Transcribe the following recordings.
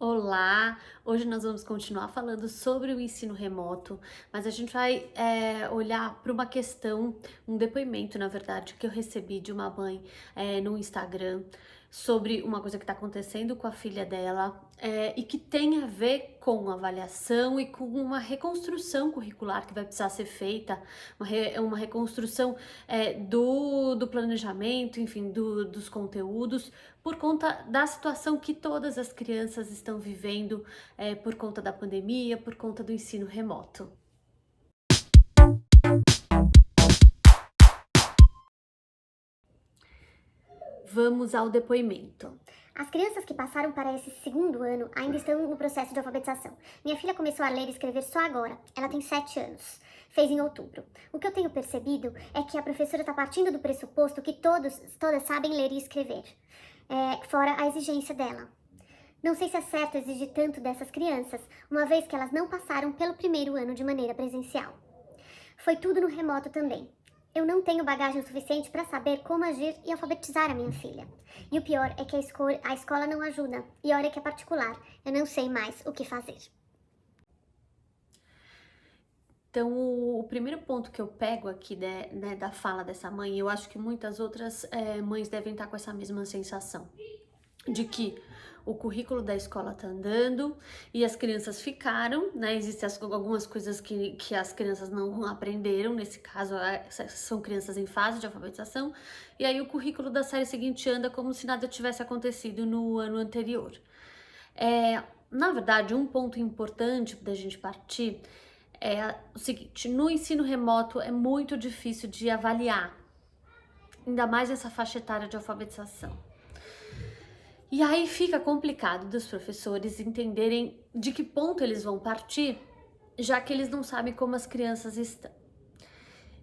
Olá! Hoje nós vamos continuar falando sobre o ensino remoto, mas a gente vai olhar para uma questão, um depoimento, na verdade, que eu recebi de uma mãe no Instagram sobre uma coisa que está acontecendo com a filha dela e que tem a ver com avaliação e com uma reconstrução curricular que vai precisar ser feita, uma reconstrução do planejamento, enfim, dos conteúdos por conta da situação que todas as crianças estão vivendo, por conta da pandemia, por conta do ensino remoto. Vamos ao depoimento. As crianças que passaram para esse segundo ano ainda estão no processo de alfabetização. Minha filha começou a ler e escrever só agora. Ela tem 7 anos. Fez em outubro. O que eu tenho percebido é que a professora está partindo do pressuposto que todas sabem ler e escrever, fora a exigência dela. Não sei se é certo exigir tanto dessas crianças, uma vez que elas não passaram pelo primeiro ano de maneira presencial. Foi tudo no remoto também. Eu não tenho bagagem suficiente para saber como agir e alfabetizar a minha filha. E o pior é que a escola não ajuda. E olha que é particular. Eu não sei mais o que fazer. Então, o primeiro ponto que eu pego aqui da fala dessa mãe, e eu acho que muitas outras mães devem estar com essa mesma sensação, de que o currículo da escola tá andando e as crianças ficaram, né? Existem algumas coisas que as crianças não aprenderam, nesse caso, são crianças em fase de alfabetização, e aí o currículo da série seguinte anda como se nada tivesse acontecido no ano anterior. Na verdade, um ponto importante da gente partir é o seguinte: no ensino remoto é muito difícil de avaliar, ainda mais essa faixa etária de alfabetização. E aí fica complicado dos professores entenderem de que ponto eles vão partir, já que eles não sabem como as crianças estão.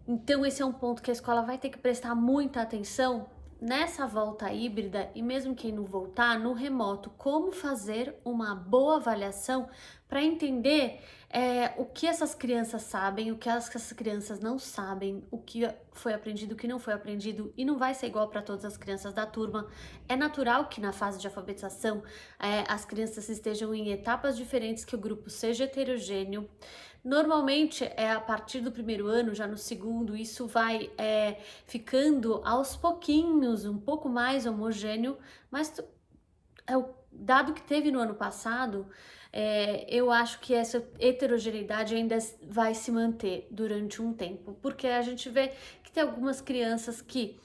Então esse é um ponto que a escola vai ter que prestar muita atenção nessa volta híbrida e mesmo quem não voltar, no remoto, como fazer uma boa avaliação para entender o que essas crianças sabem, o que essas crianças não sabem, o que foi aprendido, o que não foi aprendido, e não vai ser igual para todas as crianças da turma. É natural que na fase de alfabetização as crianças estejam em etapas diferentes, que o grupo seja heterogêneo. Normalmente é a partir do primeiro ano, já no segundo, isso vai ficando aos pouquinhos um pouco mais homogêneo, mas o dado que teve no ano passado, eu acho que essa heterogeneidade ainda vai se manter durante um tempo, porque a gente vê que tem algumas crianças que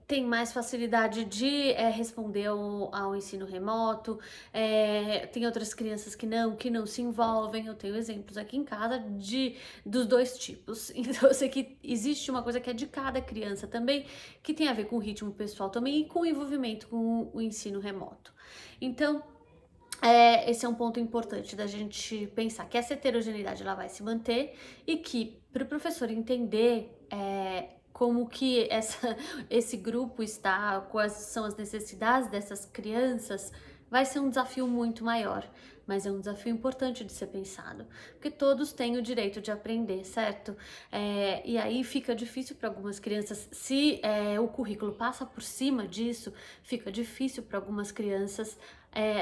têm mais facilidade de responder ao ensino remoto, tem outras crianças que não se envolvem. Eu tenho exemplos aqui em casa dos dois tipos. Então eu sei que existe uma coisa que é de cada criança também, que tem a ver com o ritmo pessoal também e com o envolvimento com o ensino remoto. Então, esse é um ponto importante da gente pensar, que essa heterogeneidade ela vai se manter e que para o professor entender como que esse grupo está, quais são as necessidades dessas crianças, vai ser um desafio muito maior, mas é um desafio importante de ser pensado, porque todos têm o direito de aprender, certo? E aí fica difícil para algumas crianças, se o currículo passa por cima disso, fica difícil para algumas crianças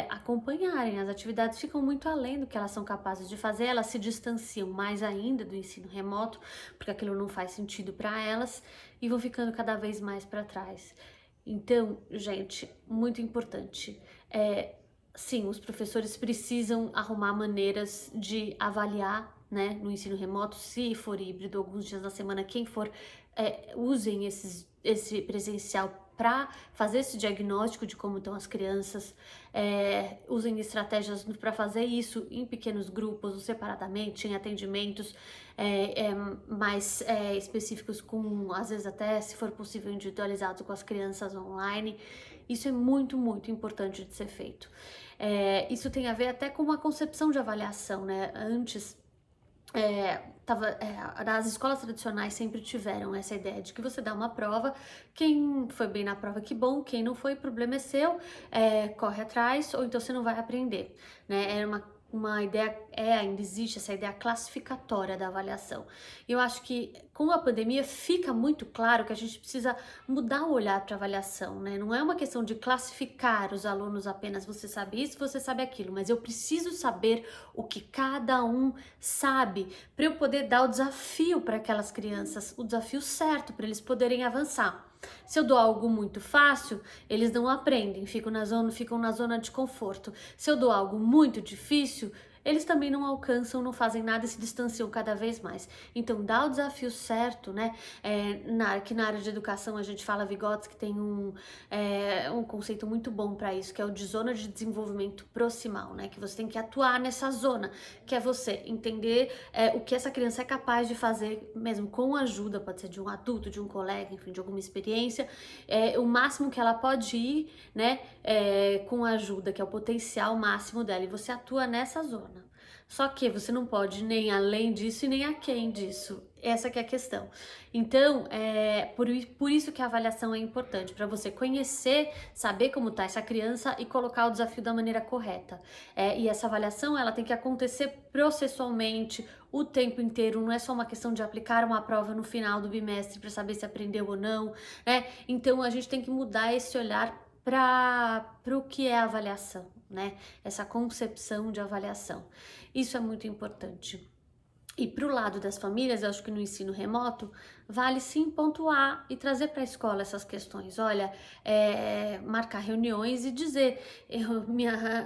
acompanharem. As atividades ficam muito além do que elas são capazes de fazer, elas se distanciam mais ainda do ensino remoto, porque aquilo não faz sentido para elas e vão ficando cada vez mais para trás. Então, gente, muito importante. Sim, os professores precisam arrumar maneiras de avaliar, né, no ensino remoto, se for híbrido, alguns dias da semana, quem for, usem esse presencial para fazer esse diagnóstico de como estão as crianças, usem estratégias para fazer isso em pequenos grupos, ou separadamente, em atendimentos mais específicos, com, às vezes até, se for possível, individualizados com as crianças online. Isso é muito, muito importante de ser feito. Isso tem a ver até com uma concepção de avaliação, né? Antes, as escolas tradicionais sempre tiveram essa ideia de que você dá uma prova, quem foi bem na prova, que bom, quem não foi, o problema é seu, corre atrás, ou então você não vai aprender, né? Era uma uma ideia, ainda existe essa ideia classificatória da avaliação. E eu acho que com a pandemia fica muito claro que a gente precisa mudar o olhar para a avaliação, né? Não é uma questão de classificar os alunos apenas, você sabe isso, você sabe aquilo, mas eu preciso saber o que cada um sabe para eu poder dar o desafio para aquelas crianças, o desafio certo para eles poderem avançar. Se eu dou algo muito fácil, eles não aprendem, ficam na zona de conforto. Se eu dou algo muito difícil, eles também não alcançam, não fazem nada e se distanciam cada vez mais. Então, dá o desafio certo, né? Que na área de educação a gente fala, Vygotsky tem um conceito muito bom para isso, que é o de zona de desenvolvimento proximal, né? Que você tem que atuar nessa zona, que é você entender o que essa criança é capaz de fazer, mesmo com ajuda, pode ser de um adulto, de um colega, enfim, de alguma experiência, o máximo que ela pode ir, né? Com ajuda, que é o potencial máximo dela, e você atua nessa zona. Só que você não pode nem além disso e nem aquém disso. Essa que é a questão. Então, por isso que a avaliação é importante, para você conhecer, saber como está essa criança e colocar o desafio da maneira correta. E essa avaliação, ela tem que acontecer processualmente, o tempo inteiro, não é só uma questão de aplicar uma prova no final do bimestre para saber se aprendeu ou não, né? Então, a gente tem que mudar esse olhar para o que é a avaliação, né? Essa concepção de avaliação. Isso é muito importante. E para o lado das famílias, eu acho que no ensino remoto, vale sim pontuar e trazer para a escola essas questões. Olha, marcar reuniões e dizer,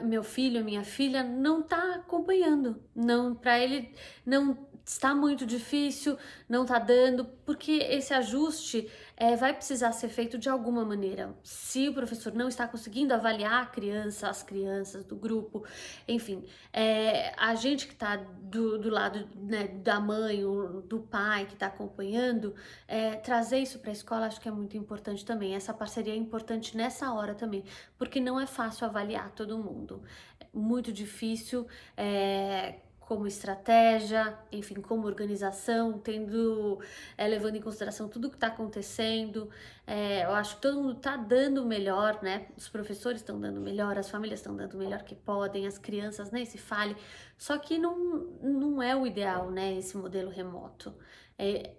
meu filho, minha filha não está acompanhando, não, para ele não está muito difícil, não está dando, porque esse ajuste vai precisar ser feito de alguma maneira. Se o professor não está conseguindo avaliar as crianças do grupo, enfim, a gente que está do lado, né, da mãe ou do pai que está acompanhando, trazer isso para a escola acho que é muito importante também. Essa parceria é importante nessa hora também, porque não é fácil avaliar todo mundo. É muito difícil, como estratégia, enfim, como organização, levando em consideração tudo que está acontecendo. Eu acho que todo mundo está dando o melhor, né? Os professores estão dando o melhor, as famílias estão dando o melhor que podem, as crianças nem se fale. Só que não é o ideal, né? Esse modelo remoto.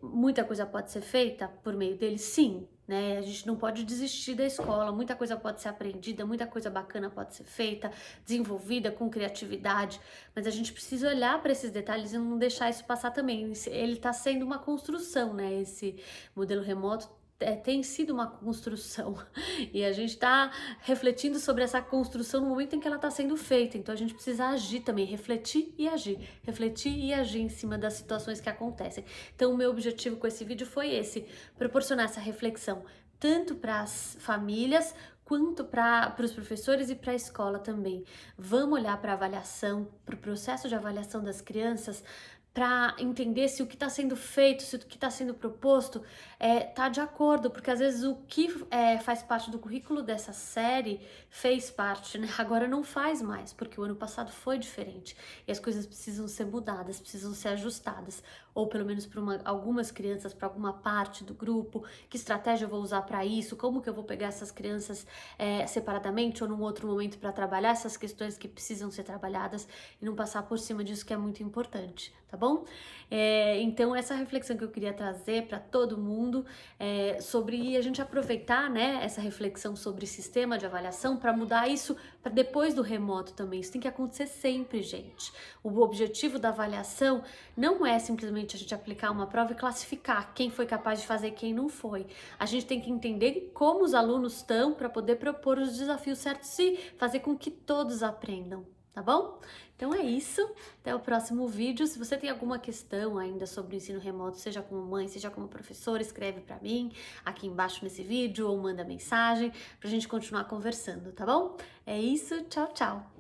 Muita coisa pode ser feita por meio dele, sim, né? A gente não pode desistir da escola, muita coisa pode ser aprendida, muita coisa bacana pode ser feita, desenvolvida com criatividade, mas a gente precisa olhar para esses detalhes e não deixar isso passar também. Ele está sendo uma construção, né? Esse modelo remoto tem sido uma construção e a gente está refletindo sobre essa construção no momento em que ela está sendo feita, então a gente precisa agir também, refletir e agir em cima das situações que acontecem. Então o meu objetivo com esse vídeo foi esse, proporcionar essa reflexão tanto para as famílias quanto para os professores e para a escola também. Vamos olhar para a avaliação, para o processo de avaliação das crianças, para entender se o que está sendo feito, se o que está sendo proposto está de acordo, porque às vezes o que faz parte do currículo dessa série fez parte, né? Agora não faz mais, porque o ano passado foi diferente e as coisas precisam ser mudadas, precisam ser ajustadas, ou pelo menos para algumas crianças, para alguma parte do grupo. Que estratégia eu vou usar para isso? Como que eu vou pegar essas crianças separadamente ou num outro momento para trabalhar essas questões que precisam ser trabalhadas e não passar por cima disso, que é muito importante, tá bom? Então essa reflexão que eu queria trazer para todo mundo sobre a gente aproveitar, né, essa reflexão sobre sistema de avaliação para mudar isso para depois do remoto também. Isso tem que acontecer sempre, gente. O objetivo da avaliação não é simplesmente a gente aplicar uma prova e classificar quem foi capaz de fazer e quem não foi. A gente tem que entender como os alunos estão para poder propor os desafios certos e fazer com que todos aprendam, tá bom? Então é isso, até o próximo vídeo. Se você tem alguma questão ainda sobre o ensino remoto, seja como mãe, seja como professora, escreve para mim aqui embaixo nesse vídeo ou manda mensagem pra gente continuar conversando, tá bom? É isso, tchau, tchau!